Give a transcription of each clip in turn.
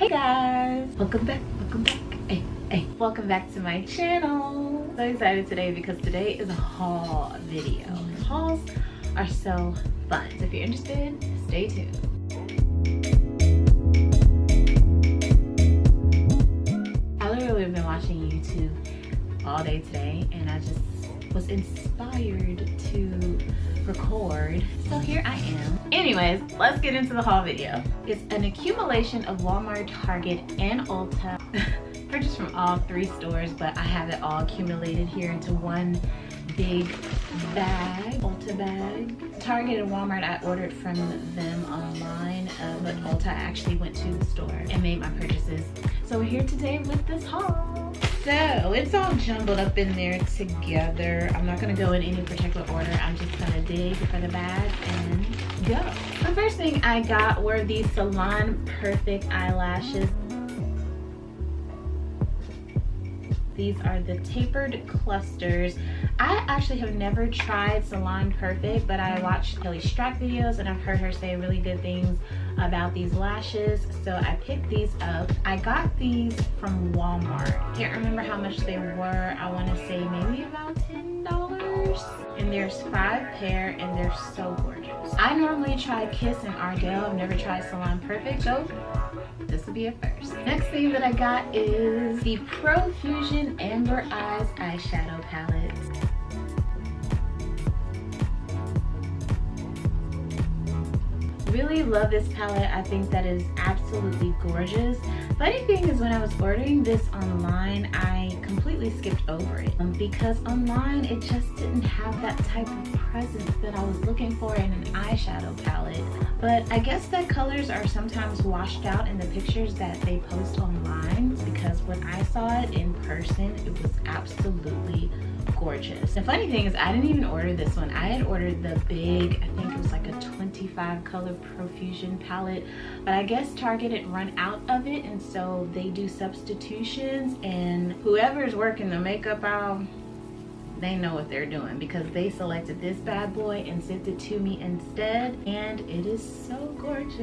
Hey guys, welcome back, welcome back to my channel. So excited today because today is a haul video. Hauls are so fun. So if you're interested, stay tuned. I literally have been watching YouTube all day today and I just was inspired to record, so here I am. Anyways, let's get into the haul video. It's an accumulation of Walmart, Target, and Ulta. Purchased from all three stores, but I have it all accumulated here into one big bag, Ulta bag. Target and Walmart I ordered from them online, but Ulta I actually went to the store and made my purchases. So we're here today with this haul. So it's all jumbled up in there together. I'm not gonna go in any particular order. I'm just gonna dig for the bag and go. The first thing I got were these Salon Perfect eyelashes. These are the tapered clusters. I actually have never tried Salon Perfect, but I watched Kelly Strack videos and I've heard her say really good things about these lashes, so I picked these up. I got these from Walmart. Can't remember how much they were. I want to say maybe about $10. And there's 5 pair and they're so gorgeous. I normally try Kiss and Ardell. I've never tried Salon Perfect, so this will be a first. Next thing that I got is the Profusion Amber Eyes eyeshadow palette. Really love this palette. I think that is absolutely gorgeous. Funny thing is, when I was ordering this online, I completely skipped over it because online it just didn't have that type of presence that I was looking for in an eyeshadow palette. But I guess that colors are sometimes washed out in the pictures that they post online, because when I saw it in person, it was absolutely gorgeous. The funny thing is, I didn't even order this one. I had ordered the big, I think it was like a 25 color Profusion palette, but I guess Target had run out of it, and so they do substitutions, and whoever's working the makeup aisle, they know what they're doing, because they selected this bad boy and sent it to me instead, and it is so gorgeous.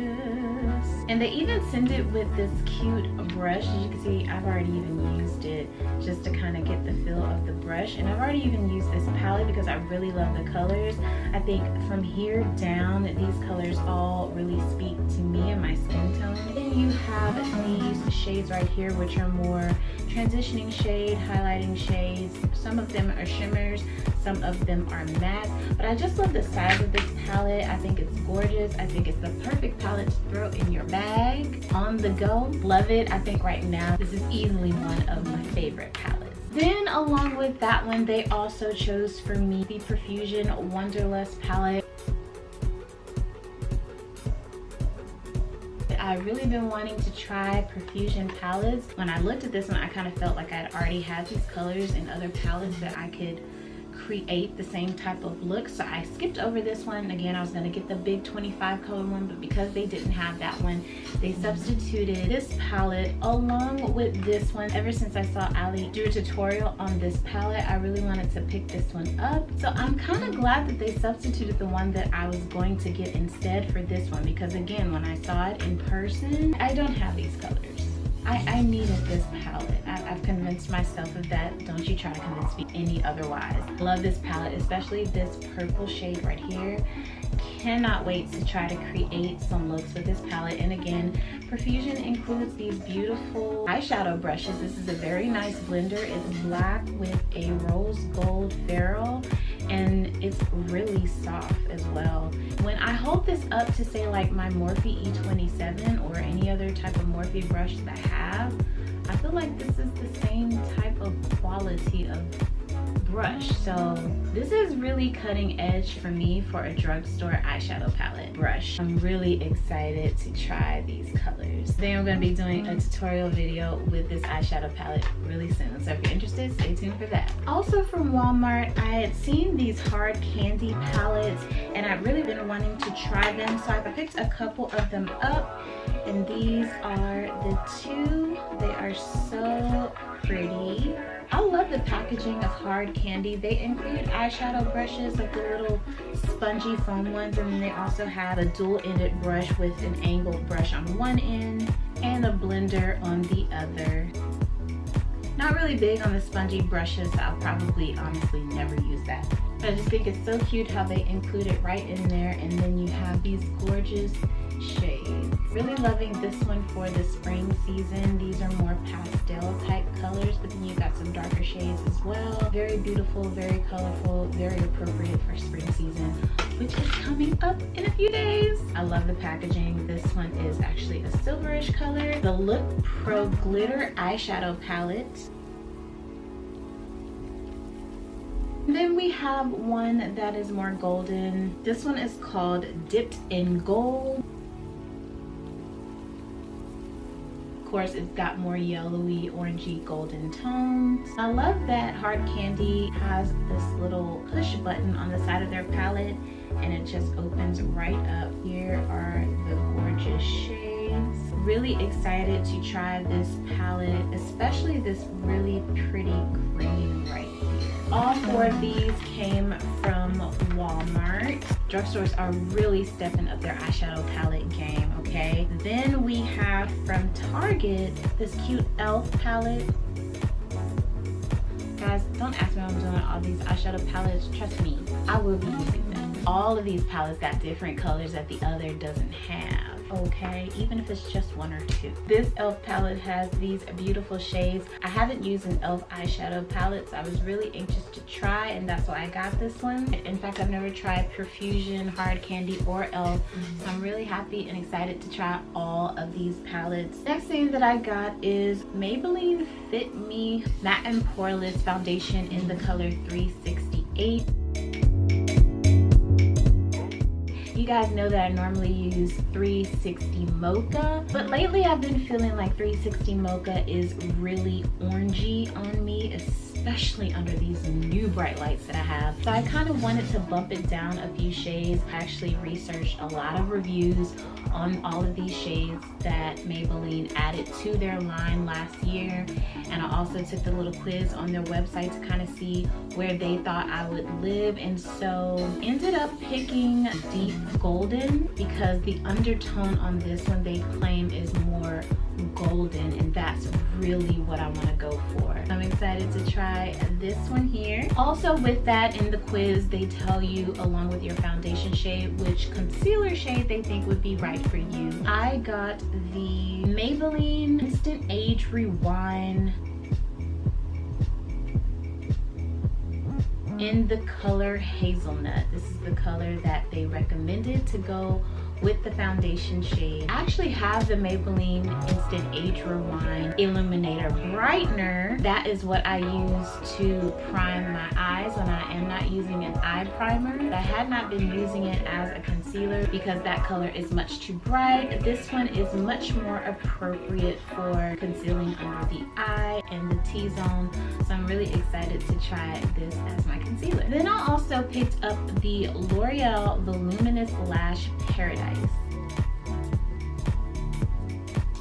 And they even send it with this cute brush. As you can see, I've already even used it just to kind of get the feel of the brush, and I've already even used this palette because I really love the colors. I think from here down, these colors all really speak to me and my skin tone. Then you have these shades right here, which are more transitioning shade, highlighting shades. Some of them are shimmers, some of them are matte, but I just love the size of this palette. I think it's gorgeous. I think it's the perfect palette to throw in your bag on the go. Love it. I think right now this is easily one of my favorite palettes. Then along with that one, they also chose for me the Profusion Wonderlust palette. I've really been wanting to try Profusion palettes. When I looked at this one, I kind of felt like I'd already had these colors in other palettes that I could create the same type of look, so I skipped over this one. Again, I was going to get the big 25 color one, but because they didn't have that one, they substituted this palette along with this one. Ever since I saw Ali do a tutorial on this palette, I really wanted to pick this one up, so I'm kind of glad that they substituted the one that I was going to get instead for this one, because again, when I saw it in person, I don't have these colors. I needed this palette. I've convinced myself of that. Don't you try to convince me any otherwise. Love this palette, especially this purple shade right here. Cannot wait to try to create some looks with this palette. And again, Profusion includes these beautiful eyeshadow brushes. This is a very nice blender. It's black with a rose gold ferrule, and it's really soft as well. When I hold this up to say like my Morphe E27 or any other type of Morphe brush that I have, I feel like this is the same type of quality of brush. So this is really cutting edge for me for a drugstore eyeshadow palette brush. I'm really excited to try these colors. Today I'm going to be doing a tutorial video with this eyeshadow palette really soon, so if you're interested, stay tuned for that. Also from Walmart, I had seen these hard candy palettes and I've really been wanting to try them, so I picked a couple of them up, and these are the two. They are so pretty. I love the packaging of hard candy. They include eyeshadow brushes, like the little spongy foam ones, and then they also have a dual-ended brush with an angled brush on one end and a blender on the other. Not really big on the spongy brushes, so I'll probably honestly never use that. But I just think it's so cute how they include it right in there, and then you have these gorgeous shades. Really loving this one for the spring season. These are more pastel type colors, but then you got some darker shades as well. Very beautiful, very colorful, very appropriate for spring season, which is coming up in a few days. I love the packaging. This one is actually a silverish color. The Look Pro Glitter Eyeshadow Palette. Then we have one that is more golden. This one is called Dipped in Gold. Of course, it's got more yellowy, orangey, golden tones. I love that Hard Candy has this little push button on the side of their palette, and it just opens right up. Here are the gorgeous shades. Really excited to try this palette, especially this really pretty green right here. All four of these came from Walmart. Drugstores are really stepping up their eyeshadow palette game, okay? Then we have from Target this cute e.l.f. palette. Guys, don't ask me how I'm doing all these eyeshadow palettes. Trust me, I will be using them. All of these palettes got different colors that the other doesn't have, okay? Even if it's just one or two. This e.l.f. palette has these beautiful shades. I haven't used an e.l.f. eyeshadow palette, so I was really anxious to try, and that's why I got this one. In fact, I've never tried Profusion, Hard Candy, or e.l.f. So I'm really happy and excited to try all of these palettes. Next thing that I got is Maybelline Fit Me Matte and Poreless Foundation in the color 368. You guys know that I normally use 360 Mocha, but lately I've been feeling like 360 Mocha is really orangey on me, especially under these new bright lights that I have. So I kind of wanted to bump it down a few shades. I actually researched a lot of reviews on all of these shades that Maybelline added to their line last year, and I also took the little quiz on their website to kind of see where they thought I would live, and so ended up picking Deep Golden because the undertone on this one they claim is more golden, and that's really what I want to go for. I'm excited to try this one here. Also with that, in the quiz they tell you along with your foundation shade which concealer shade they think would be right for you. I got the Maybelline Instant Age Rewind in the color Hazelnut. This is the color that they recommended to go with the foundation shade. I actually have the Maybelline Instant Age Rewind Illuminator Brightener. That is what I use to prime my eyes when I am not using an eye primer. I had not been using it as a concealer because that color is much too bright. This one is much more appropriate for concealing under the eye and the T-zone. So I'm really excited to try this as my concealer. Then I also picked up the L'Oreal Voluminous Lash Paradise.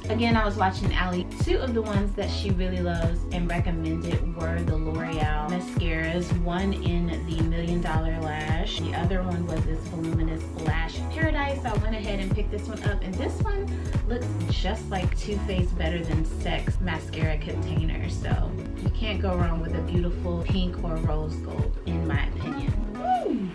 Again, I was watching Allie. Two of the ones that she really loves and recommended were the L'Oreal mascaras. One in the $1 Million Lash. The other one was this Voluminous Lash Paradise. So I went ahead and picked this one up, and this one looks just like Too Faced Better Than Sex mascara container. So you can't go wrong with a beautiful pink or rose gold, in my opinion. Woo!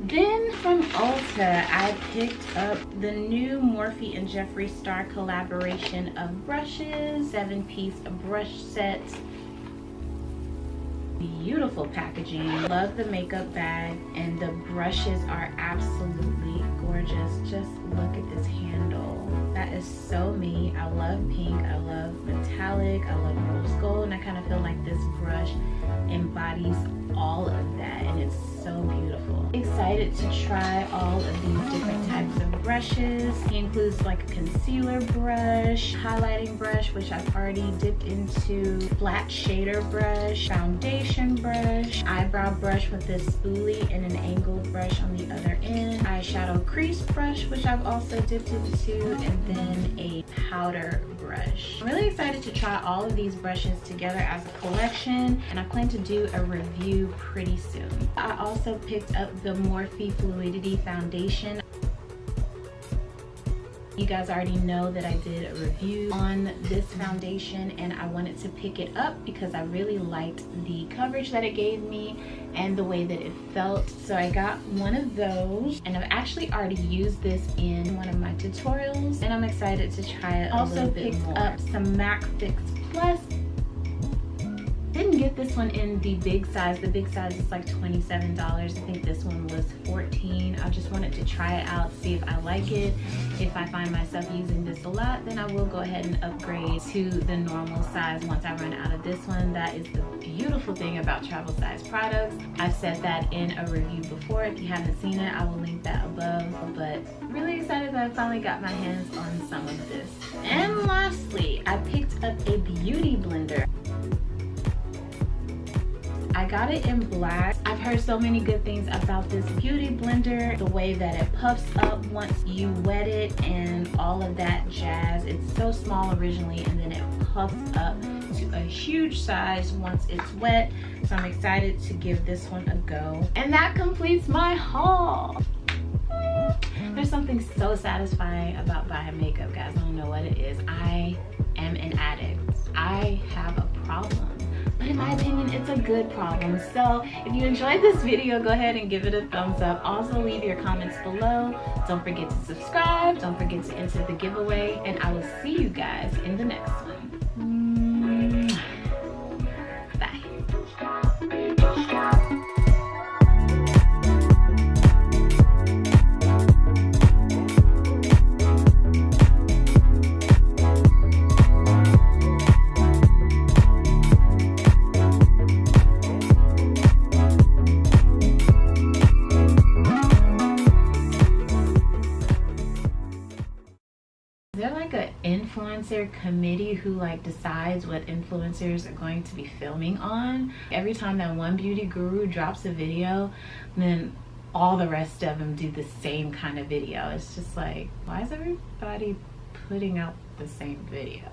Then from Ulta, I picked up the new Morphe and Jeffree Star collaboration of brushes, 7-piece brush set. Beautiful packaging. Love the makeup bag, and the brushes are absolutely gorgeous. Just look at this handle. That is so me. I love pink, I love metallic, I love rose gold, and I kind of feel like this brush embodies all of that, and it's so beautiful. Excited to try all of these different types of brushes. He includes like a concealer brush, highlighting brush, which I've already dipped into, flat shader brush, foundation brush, eyebrow brush with this spoolie and an angled brush on the other end, eyeshadow crease brush, which I've also dipped into, and then a powder brush. I'm really excited to try all of these brushes together as a collection, and I plan to do a review pretty soon. I also picked up the Morphe Fluidity Foundation. You guys already know that I did a review on this foundation and I wanted to pick it up because I really liked the coverage that it gave me and the way that it felt. So I got one of those, and I've actually already used this in one of my tutorials and I'm excited to try it a little bit more. Also picked up some MAC Fix Plus. Didn't get this one in the big size. The big size is like $27. I think this one was $14. I just wanted to try it out, see if I like it. If I find myself using this a lot, then I will go ahead and upgrade to the normal size once I run out of this one. That is the beautiful thing about travel size products. I've said that in a review before. If you haven't seen it, I will link that above. But really excited that I finally got my hands on some of this. And lastly, I picked up a beauty blender. I got it in black. I've heard so many good things about this beauty blender, the way that it puffs up once you wet it and all of that jazz. It's so small originally and then it puffs up to a huge size once it's wet. So I'm excited to give this one a go. And that completes my haul. There's something so satisfying about buying makeup, guys. I don't know what it is. I am an addict. I have a problem. But in my opinion, it's a good problem. So if you enjoyed this video, go ahead and give it a thumbs up. Also leave your comments below. Don't forget to subscribe. Don't forget to enter the giveaway. And I will see you guys in the next one. Bye. Influencer committee who like decides what influencers are going to be filming on. Every time that one beauty guru drops a video, then all the rest of them do the same kind of video. It's just like, why is everybody putting out the same video?